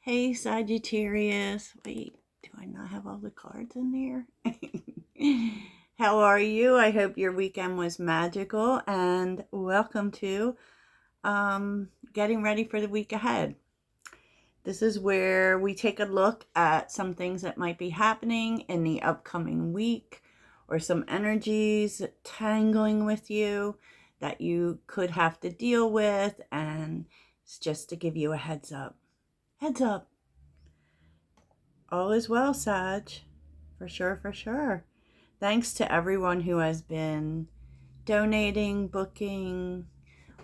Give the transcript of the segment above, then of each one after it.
Hey, Sagittarius. Wait, do I not have all the cards in there? How are you? I hope your weekend was magical and welcome to getting ready for the week ahead. This is where we take a look at some things that might be happening in the upcoming week or some energies tangling with you that you could have to deal with, and it's just to give you a heads up. Heads up. All is well, Sag. For sure, for sure. Thanks to everyone who has been donating, booking,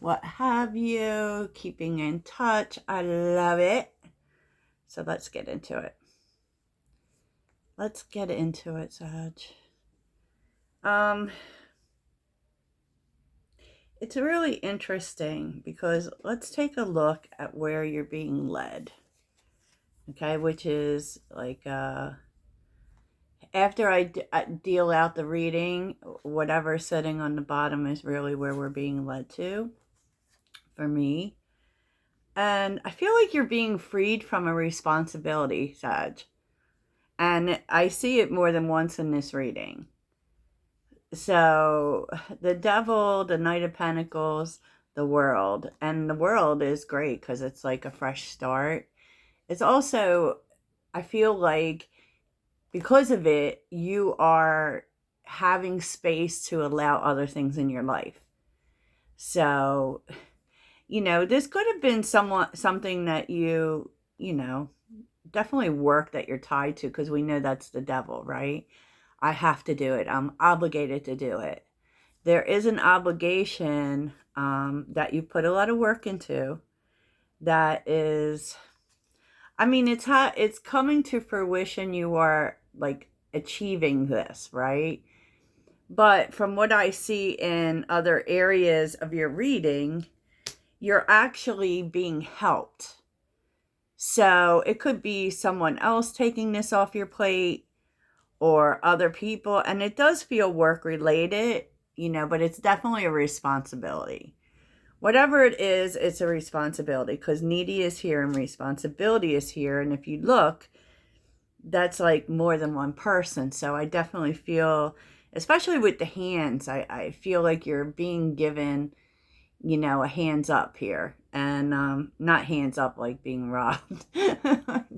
what have you, keeping in touch. I love it. So let's get into it. Let's get into it, Sag. It's really interesting because let's take a look at where you're being led. Okay, which is like after I deal out the reading, whatever's sitting on the bottom is really where we're being led to for me. And I feel like you're being freed from a responsibility, Sag. And I see it more than once in this reading. So the devil, the Knight of Pentacles, the world. And the world is great because it's like a fresh start. It's also, I feel like because of it, you are having space to allow other things in your life. So, this could have been something that definitely work that you're tied to, because we know that's the devil, right? I have to do it. I'm obligated to do it. There is an obligation that you put a lot of work into that is, it's coming to fruition. You are like achieving this, right? But from what I see in other areas of your reading, you're actually being helped. So it could be someone else taking this off your plate or other people. And it does feel work related, but it's definitely a responsibility. Whatever it is, it's a responsibility because needy is here and responsibility is here. And if you look, that's like more than one person. So I definitely feel, especially with the hands, I feel like you're being given, a hands up here. And not hands up like being robbed.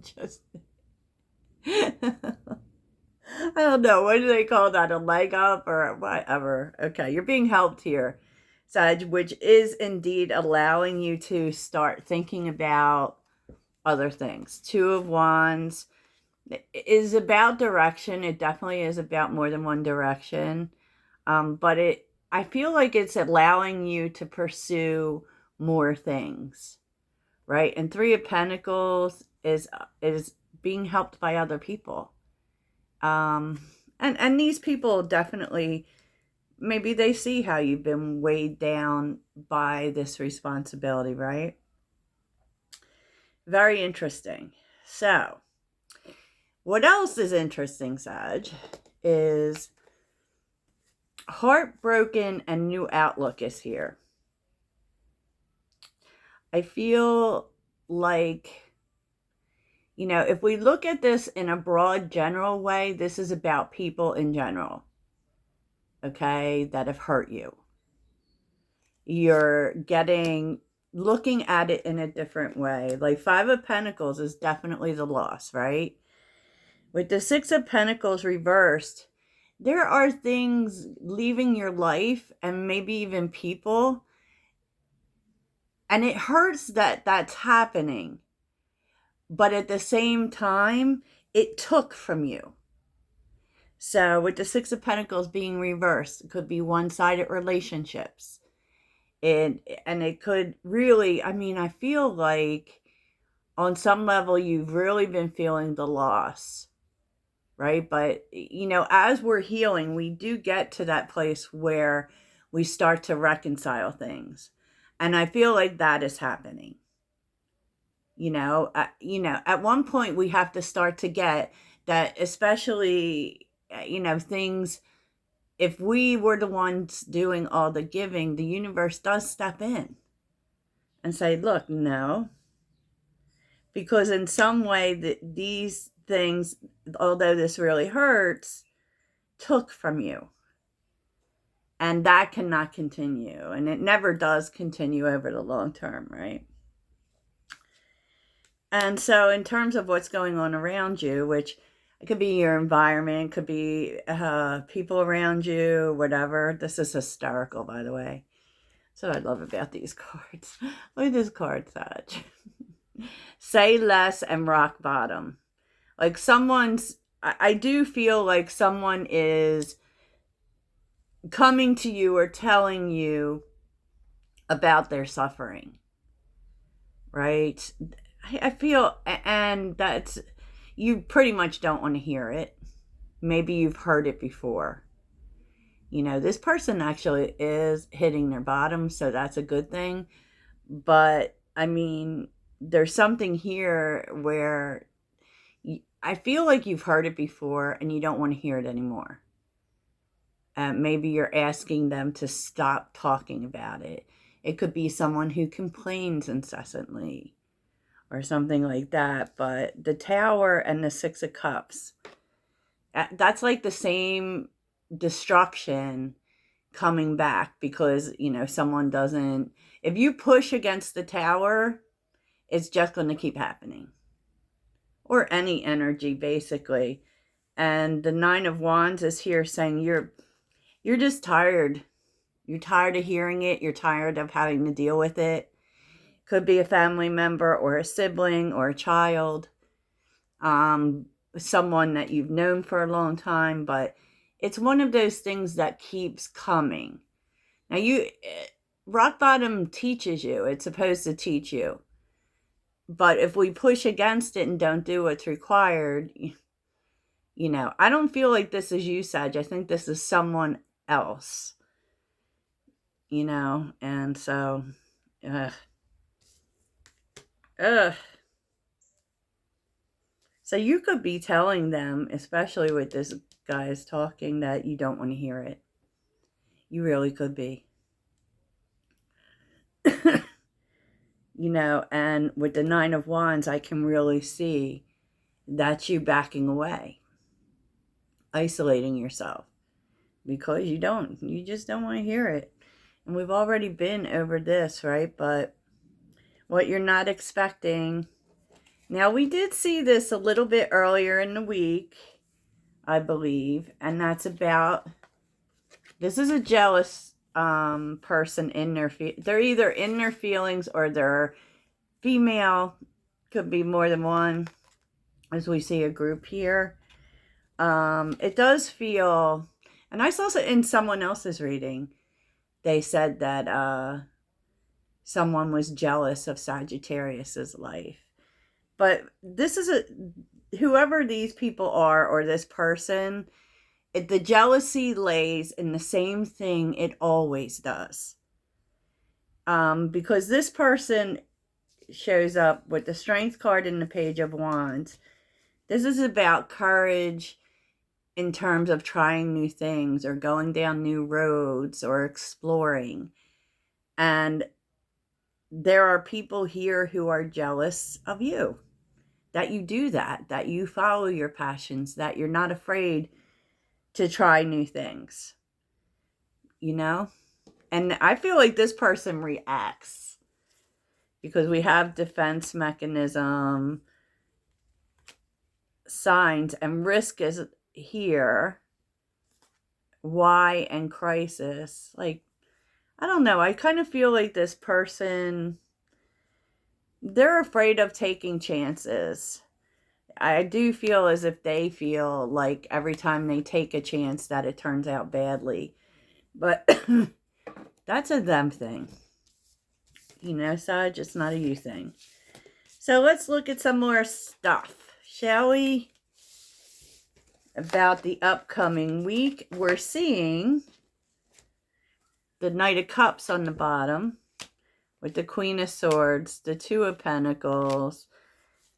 Just, I don't know. What do they call that? A leg up or whatever. Okay, you're being helped here, Sag, which is indeed allowing you to start thinking about other things. Two of Wands is about direction. It definitely is about more than one direction. But I feel like it's allowing you to pursue more things, right? And Three of Pentacles is being helped by other people. And these people definitely, maybe they see how you've been weighed down by this responsibility, right? Very interesting. So, what else is interesting, Sag, is heartbroken and new outlook is here. I feel like, if we look at this in a broad, general way, this is about people in general, okay, that have hurt you. You're looking at it in a different way. Like Five of Pentacles is definitely the loss, right? With the Six of Pentacles reversed, there are things leaving your life and maybe even people, and it hurts that that's happening. But at the same time, it took from you. So with the Six of Pentacles being reversed, it could be one-sided relationships. And it could really, I feel like on some level you've really been feeling the loss, right? But, as we're healing, we do get to that place where we start to reconcile things. And I feel like that is happening. At one point we have to start to get that, especially, things, if we were the ones doing all the giving, the universe does step in and say, look, no, Because in some way, these things, although this really hurts, took from you. And that cannot continue. And it never does continue over the long term, right? And so in terms of what's going on around you, which it could be your environment, could be people around you, whatever. This is hysterical, by the way. So I love about these cards. Look at this card, Sag. Say less and rock bottom. Like I do feel like someone is coming to you or telling you about their suffering, right? I feel, and that's, you pretty much don't want to hear it. Maybe you've heard it before. You know, this person actually is hitting their bottom, so that's a good thing. But, I mean, there's something here where I feel like you've heard it before and you don't want to hear it anymore. Maybe you're asking them to stop talking about it. It could be someone who complains incessantly or something like that. But the Tower and the Six of Cups, that's like the same destruction coming back because, you know, someone doesn't, if you push against the Tower, it's just going to keep happening. Or any energy, basically. And the Nine of Wands is here saying you're just tired. You're tired of hearing it. You're tired of having to deal with it. Could be a family member or a sibling or a child. Someone that you've known for a long time. But it's one of those things that keeps coming. Now, rock bottom teaches you. It's supposed to teach you. But if we push against it and don't do what's required, you know, I don't feel like this is you, Sag. I think this is someone else. You know, and so, So you could be telling them, especially with this guy's talking, that you don't want to hear it. You really could be. You know, and with the Nine of Wands, I can really see that's you backing away, isolating yourself, because you just don't want to hear it. And we've already been over this, right? But what you're not expecting. Now, we did see this a little bit earlier in the week, I believe, and that's about, this is a jealous person in their, they're either in their feelings or they're female, could be more than one, as we see a group here. It does feel, and I saw in someone else's reading, they said that someone was jealous of Sagittarius's life. But this is whoever these people are, or this person, the jealousy lays in the same thing it always does. Because this person shows up with the Strength card and the Page of Wands. This is about courage in terms of trying new things or going down new roads or exploring. And there are people here who are jealous of you, that you do that you follow your passions, that you're not afraid to try new things, you know? And I feel like this person reacts because we have defense mechanism, signs, and risk is here. Why and crisis. Like, I don't know. I kind of feel like this person, they're afraid of taking chances. I do feel as if they feel like every time they take a chance that it turns out badly. But that's a them thing. You know, Sag, it's not a you thing. So let's look at some more stuff, shall we? About the upcoming week. We're seeing the Knight of Cups on the bottom with the Queen of Swords, the Two of Pentacles,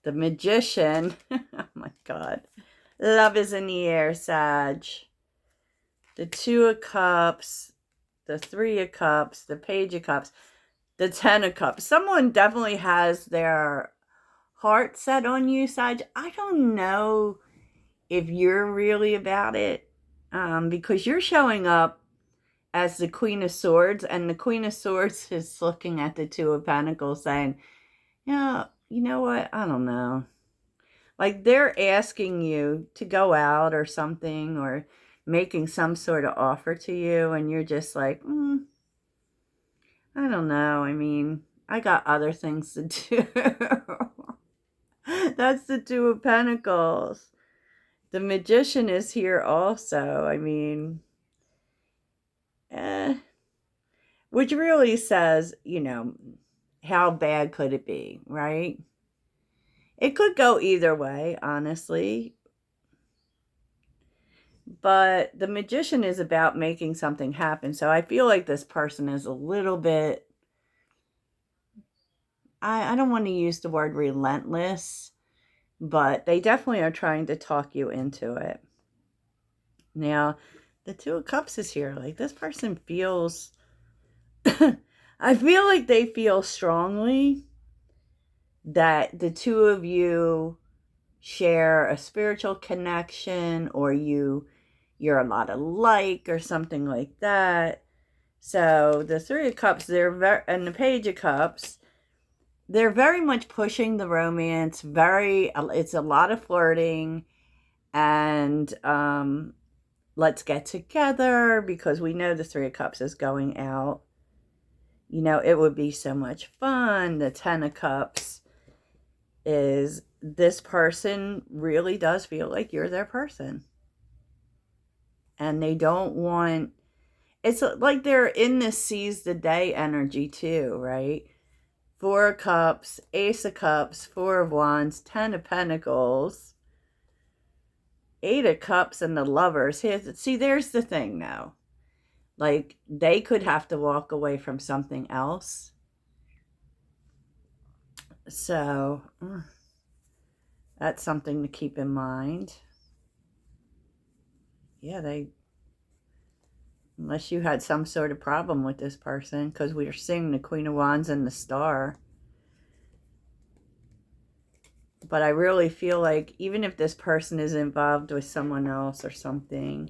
the Magician. Oh my God. Love is in the air, Sag. The Two of Cups, the Three of Cups, the Page of Cups, the Ten of Cups. Someone definitely has their heart set on you, Sag. I don't know if you're really about it, because you're showing up as the Queen of Swords, and the Queen of Swords is looking at the Two of Pentacles saying, yeah, you know what? I don't know. Like they're asking you to go out or something, or making some sort of offer to you, and you're just like, I don't know. I mean, I got other things to do. That's the Two of Pentacles. The Magician is here also. I mean, which really says, how bad could it be, right? It could go either way, honestly. But the Magician is about making something happen. So I feel like this person is a little bit, I don't want to use the word relentless, but they definitely are trying to talk you into it. Now, the Two of Cups is here. Like this person feels, I feel like they feel strongly that the two of you share a spiritual connection, or you're a lot alike or something like that. So the Three of Cups, and the Page of Cups, they're very much pushing the romance. It's a lot of flirting, and let's get together, because we know the Three of Cups is going out. It would be so much fun. The Ten of Cups is, this person really does feel like you're their person. And they don't want, it's like they're in this seize the day energy too, right? Four of Cups, Ace of Cups, Four of Wands, Ten of Pentacles, Eight of Cups, and the Lovers. See, there's the thing now. Like, they could have to walk away from something else. So, that's something to keep in mind. Yeah, unless you had some sort of problem with this person, because we are seeing the Queen of Wands and the Star. But I really feel like even if this person is involved with someone else or something,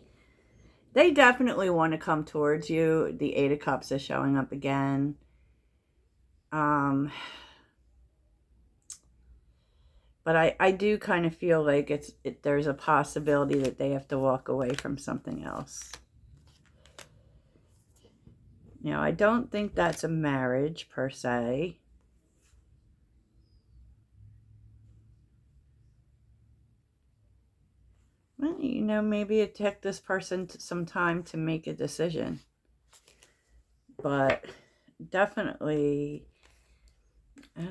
they definitely want to come towards you. The Eight of Cups is showing up again. But I do kind of feel like there's a possibility that they have to walk away from something else. I don't think that's a marriage per se. Well, maybe it took this person some time to make a decision. But definitely,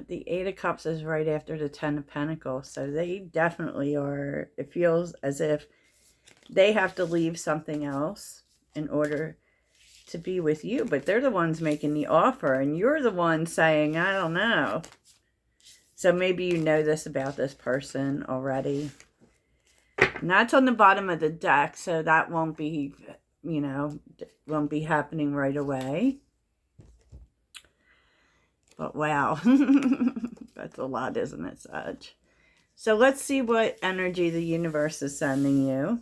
the Eight of Cups is right after the Ten of Pentacles. So they definitely are, it feels as if they have to leave something else in order to be with you. But they're the ones making the offer, and you're the one saying, I don't know. So maybe you know this about this person already. And that's on the bottom of the deck, so that won't be, won't be happening right away. But wow, that's a lot, isn't it, Sag? So let's see what energy the universe is sending you.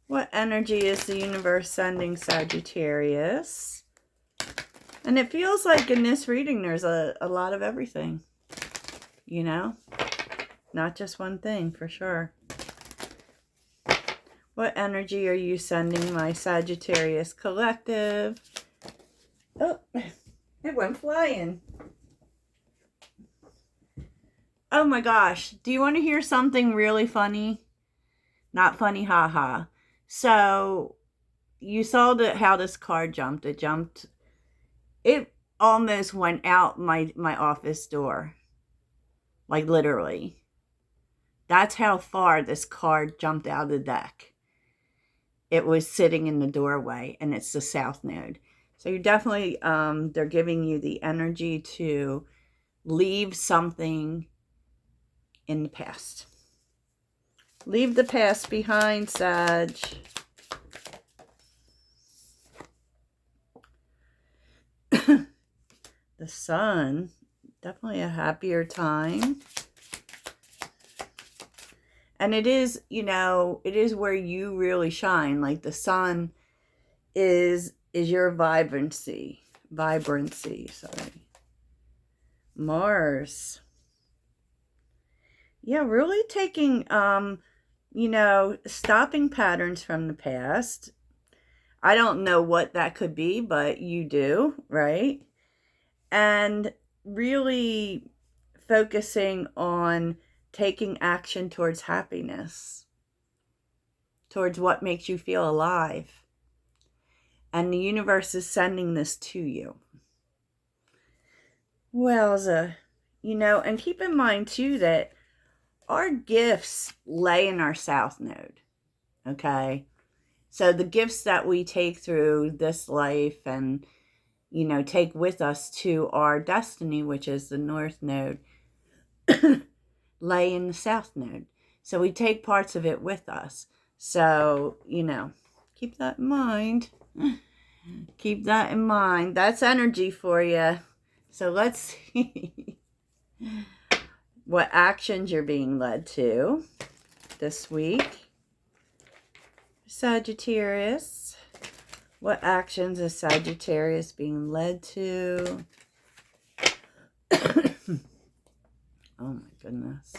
What energy is the universe sending Sagittarius? And it feels like in this reading there's a lot of everything, Not just one thing, for sure. What energy are you sending my Sagittarius collective? Oh, it went flying. Oh my gosh. Do you want to hear something really funny? Not funny, haha. So, you saw how this card jumped. It almost went out my office door. Like, literally. That's how far this card jumped out of the deck. It was sitting in the doorway, and it's the South Node. So you're definitely, they're giving you the energy to leave something in the past. Leave the past behind, Sag. The Sun, Definitely a happier time. And it is, you know, it is where you really shine. Like the sun is your vibrancy, sorry. Mars. Yeah, really taking, you know, stopping patterns from the past. I don't know what that could be, but you do, right? And really focusing on taking action towards happiness, towards what makes you feel alive. And the universe is sending this to you. Wowza. You know, and keep in mind too that our gifts lay in our South Node. Okay? So the gifts that we take through this life and, you know, take with us to our destiny, which is the North Node, lay in the South Node. So we take parts of it with us. So, you know, keep that in mind. Keep that in mind. That's energy for you. So let's see what actions you're being led to this week. Sagittarius. What actions is Sagittarius being led to? Oh my goodness.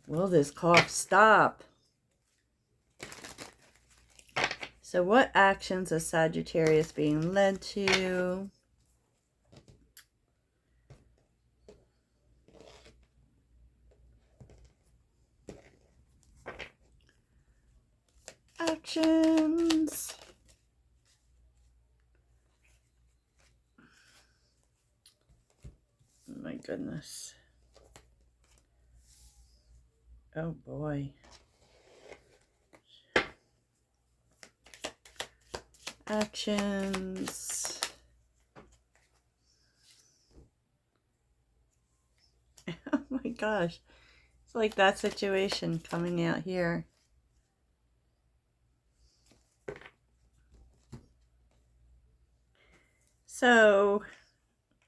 Will this cough stop? So what actions is Sagittarius being led to? Actions. Oh my goodness. Oh boy. Actions. Oh my gosh. It's like that situation coming out here. So,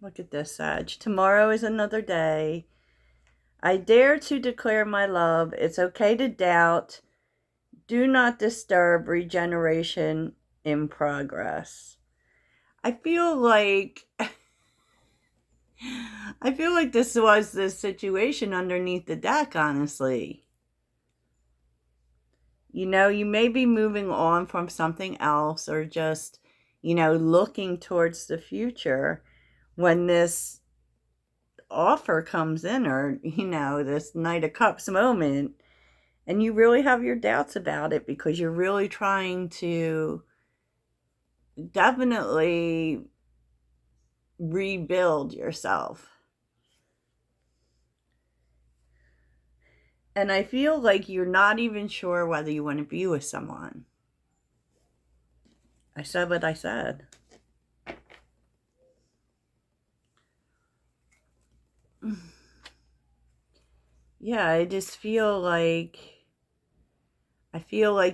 look at this, Sag. Tomorrow is another day. I dare to declare my love. It's okay to doubt. Do not disturb regeneration in progress. I feel like this was the situation underneath the deck, honestly. You know, you may be moving on from something else or just, you know, looking towards the future when this offer comes in, or, you know, this Knight of Cups moment, and you really have your doubts about it because you're really trying to definitely rebuild yourself. And I feel like you're not even sure whether you want to be with someone. I said what I said. Yeah, I just feel like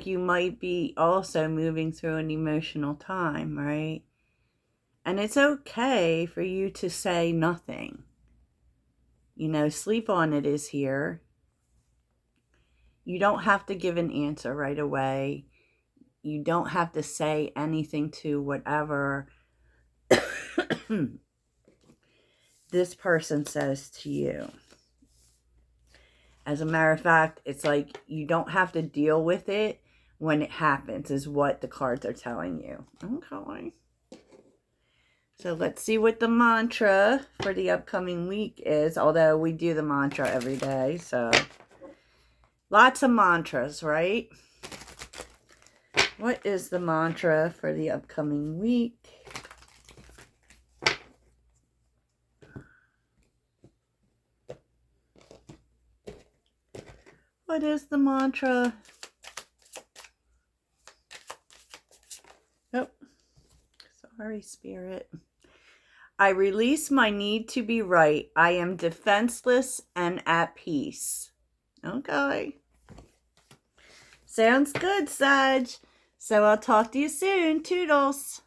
you might be also moving through an emotional time, right? And it's okay for you to say nothing. You know, sleep on it is here. You don't have to give an answer right away. You don't have to say anything to whatever this person says to you. As a matter of fact, it's like you don't have to deal with it when it happens, is what the cards are telling you. Okay. So let's see what the mantra for the upcoming week is. Although we do the mantra every day, so lots of mantras, right? What is the mantra for the upcoming week? What is the mantra? Oh, sorry, Spirit. I release my need to be right. I am defenseless and at peace. Okay. Sounds good, Sag. So I'll talk to you soon. Toodles.